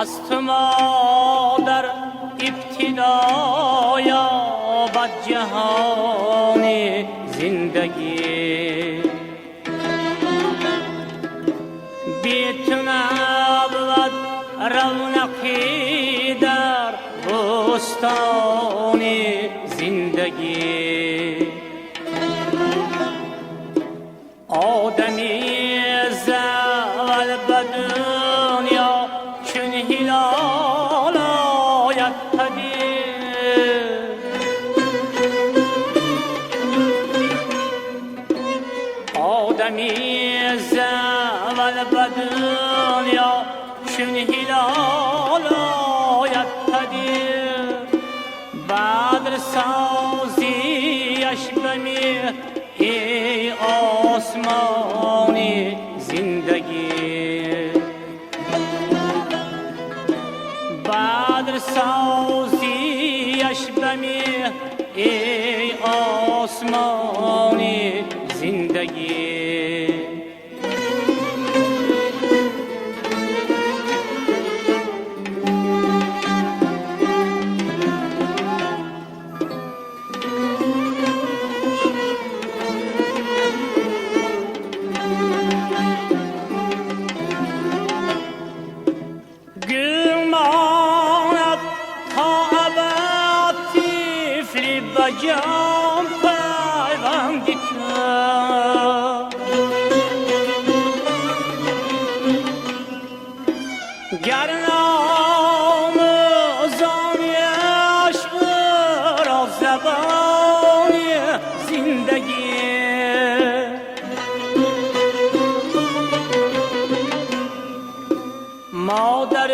از تو ما در ابتدا یابد جهان زندگی، بی تو نبود رونقی در بستان زندگی. آدمی زول به دنیا چون هلال آید پدید، آدمی زول به دنیا چون هلال آید پدید. بدر سازیش به مهر ای آسمانی زندگی، بدر سازیش به مهر ای آسمانی زندگی. جان پیوند کرد، گر نام زانیش را زبانی زندگی. مادر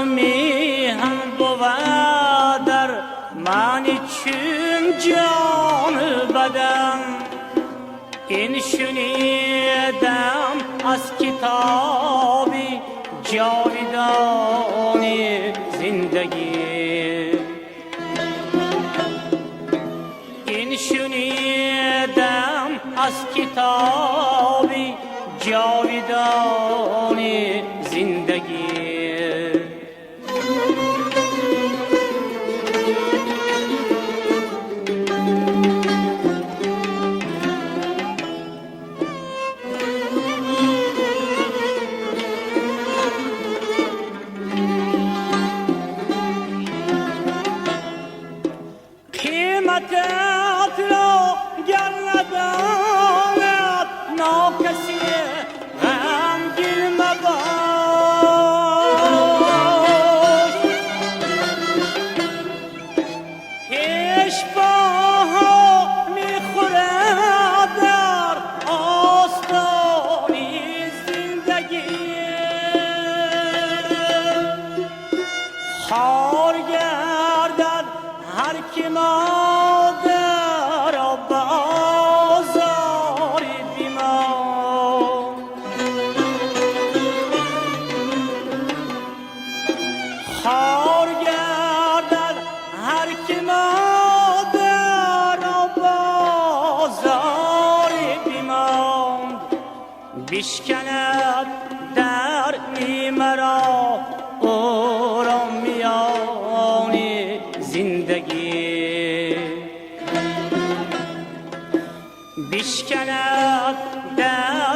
میهن بود در معنی چون جان بدن، این شنیدم از کتابی جاودانی زندگی، این شنیدم از کتابی جاودانی زندگی. قیمتت را گر نداند ناکسی غمگین مباش، اشباها میخورد در آستانی زندگی. خار گردد هر که مادر به آزار بیمار، خار گردد هر که مادر به آزار بیمار. بشکند در مرا او را میان زندگی، بشکند در